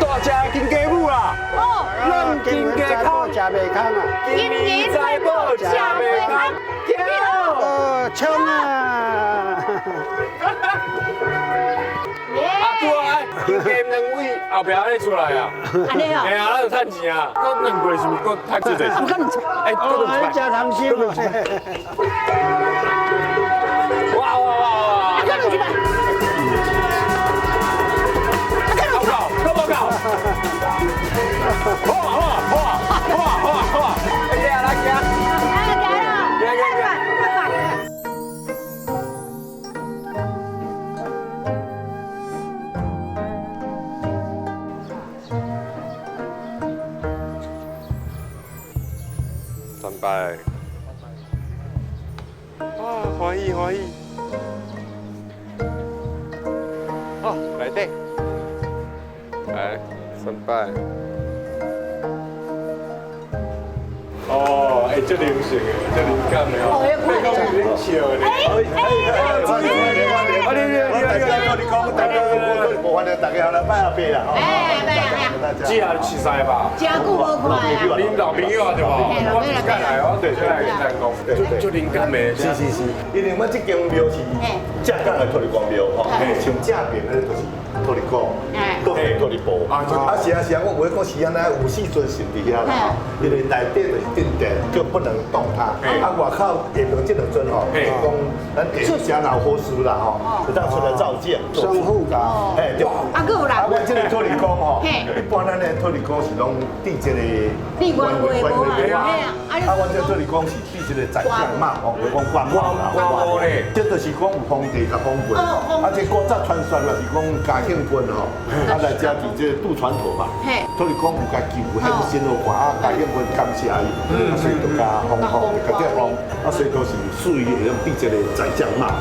大只的金鸡母啦！哦，咱金鸡康吃袂空啊！金银财宝吃袂空，冲啊！对啊，金鸡两位后壁咧出来啊！安尼哦，哎呀，咱有趁钱啊！搁两过是毋是搁趁这侪？有可能哎，搁两你块。吃糖心啊！哇哇哇哇！可能几百，好搞，够不搞？好啊好啊好啊好啊好啊好啊！来来来，参拜。啊，欢喜欢喜。好，来底。来，参拜。哦，哎，这灵性的，这灵感的哦，你讲有点笑的。大家来拜下拜啦！这下去晒吧。真久无看啊！恁老朋友啊，对吧？我是干来哦，对，来讲，就灵感的。是，因为我这间庙是正港的土地公庙吼，像正边的就是土地公，都是土地婆。是啊，我有讲是安尼有四尊神伫遐啦，因为内底就是定殿，就不能动它。外口下面这两尊吼，是讲咱地家老佛师啦吼，就当出来照见。双护噶，对。还有啦，我这个土地公吼，一般咱的土地公是拢伫这个你官位无啊？我这土地公是伫这个宰相嘛，吼，我讲官帽啦，这就是讲有皇帝甲皇quyền，这古早传说嘛是讲嘉庆君吼，来遮伫这渡船头嘛，土地公有家救很辛苦看，嘉庆君感谢伊，所以就加封，甲这封，所以都是属于迄种伫这个宰相嘛。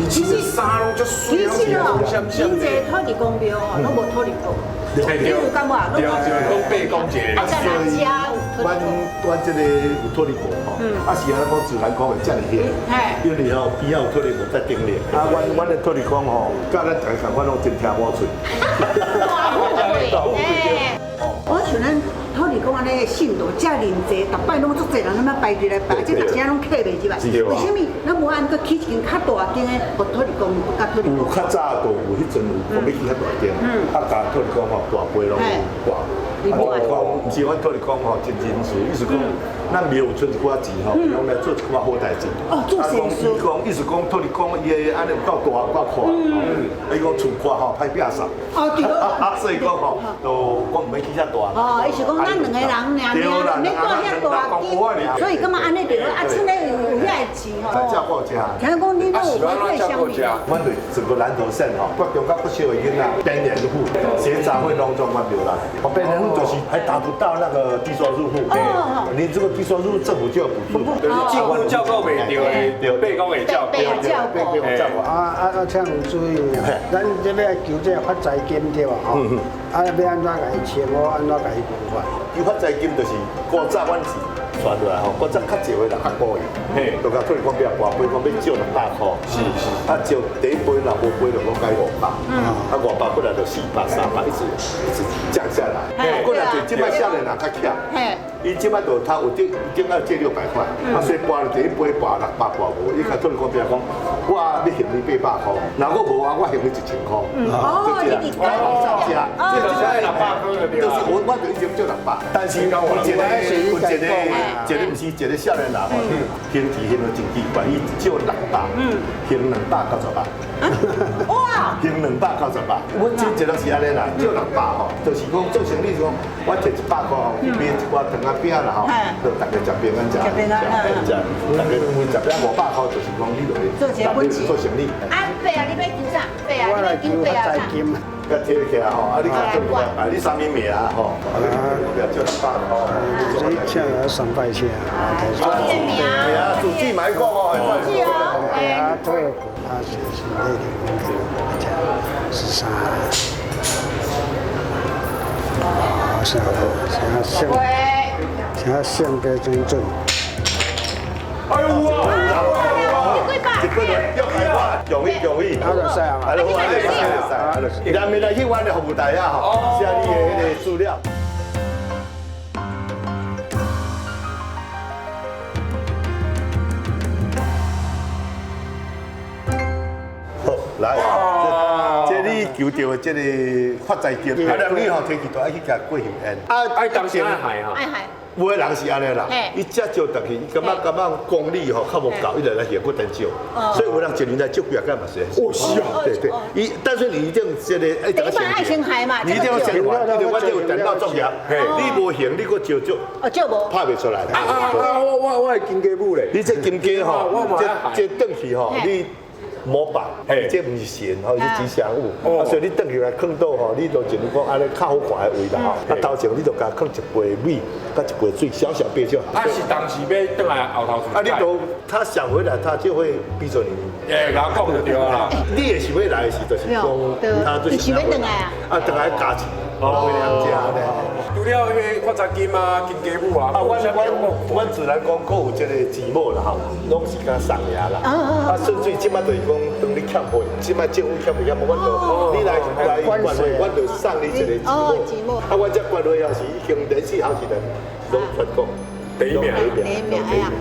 其实沙拢就水其实哦，恁这土地公庙哦，拢无土地公，你有感觉？对，讲八公节。在哪家？阮这个有土地婆吼，是安尼讲自然讲会遮尔兴，因为吼边仔有土地婆在顶咧，阮的土地公吼，甲咱台上阮拢真听我嘴。我像咱土地公安尼信徒遮认济，逐摆拢足侪人咁样排队来拜，即逐时拢客袂入来。为什么咱无按个起一间较大间的，互土地公甲土地公？有较早都有迄阵有，我要去较大间，甲土地公吼大杯拢有挂。土地公，毋是阮土地公吼真仁慈，意思讲，咱庙有出一寡钱吼，用来做一寡好代志。哦，做善事。意思讲土地公伊个安尼有够大有够宽，伊讲厝宽吼歹摒扫。哦对。所以讲吼，都我毋免去遐大。哦，意思讲咱两个人尔，免挂遐大间，所以感觉安尼对了，剩咧有遐个钱吼。照顾家。听讲你都有会相面。阮对整个南投县吼，国中较不少的囡仔，边缘户，学杂会拢总阮庙来，边缘户就是还达不到那个低收入户，你这个低收入政府就有补助，政府照顾袂到的，被公会照顾，这样有注意啊！咱这边求这发财金对吧？吼，要安怎甲伊请我，安怎甲伊分法？伊发财金就是古早阮是传落来吼，古早较济话600块元，就甲土地公庙挂杯讲要借600块，是，借第一杯若无杯就拢改500，500过来就400、300，一直降下来。过来就即摆少年人较强，伊即摆就他有一定要借600块，所以拨了第一杯拨600拨无，伊甲土地公庙讲，我要还你800块，若我无啊，我还你1000块，就这样，往上加，所以这才600块就是我就已经借600，但是有一个不是一个少年人吼，兄弟兄了真奇怪，伊借600，兄298，哇，兄298，我真一个是安尼啦，借600吼，就是讲做生意是讲，我摕100块吼，去买一寡糖仔饼啦吼，就大家食饼干食，大家食饼500块，就是讲你落去做生意。啊，伯啊，你要求啥？伯啊，你要求伯啊啥？甲摕起来吼，你看做啊，你啥物名吼？不要叫600吼。所以请来300钱啊，对啊，主机买过哦，主机哦，对啊，这个他是内里13，像性别尊重。哎呦哇！你几百？一个人要开发，容易。啊，就使啊嘛。啊，就使。然后来去阮的服务台啊，吼，写你的迄个资料。好，来，这你求到的这个发财金，啊，男女吼天气大爱去食过香烟，爱当先海哈。爱海，有的人是安尼啦，伊食少等去，伊感觉功力吼较无够，伊就来嫌不等少，所以有人一年来足几啊干嘛是？哦是啊，对，但是你一定这个哎，等一般爱先海嘛，你一定要先还，你我就有等到作业，你无行，你个招足，就无拍袂出来。我的金鸡母咧，你这金鸡吼，这转去吼，你。模板，这不是神吼，是吉祥物。啊，所以你转去来放到吼，你就尽量讲安尼较好看的位啦吼。啊，头前你就甲放一杯米，甲一杯水，小小杯就好。他是当时要转来后头啊，你都他想回来，他就会逼着你。哎，甲我讲就对啦。你也是要来的时，就是讲他就是要回来啊。啊，等来加钱，回娘家呢。除了迄发财金啊、金鸡母啊，阮自然讲，佫有这个字母啦吼，拢是甲送爷啦。啊，顺水即摆就是讲，当你欠费，即摆政府欠费欠无，阮就你来管会，阮就送你一个字母。啊，阮这管会也是已经连续好几年拢全国第一名，哎呀。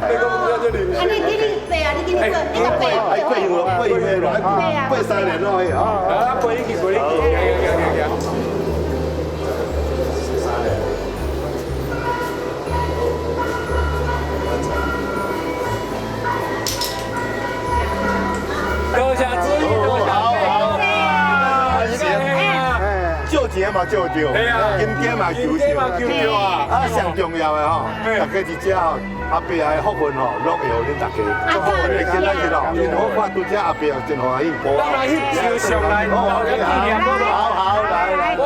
你讲不要这里。啊，你背啊，你今年你个背。哎，过年咯，过年咯，过3年咯，啊，过一期，多谢注意，多谢。借钱嘛借着，金鸡嘛求着啊！啊，上重要的吼，大家一只吼，阿伯的福分吼，乐会互恁大家。今仔日咯，我看拄只阿伯真欢喜。当然，翕照上来，然后纪念，好，来，哇！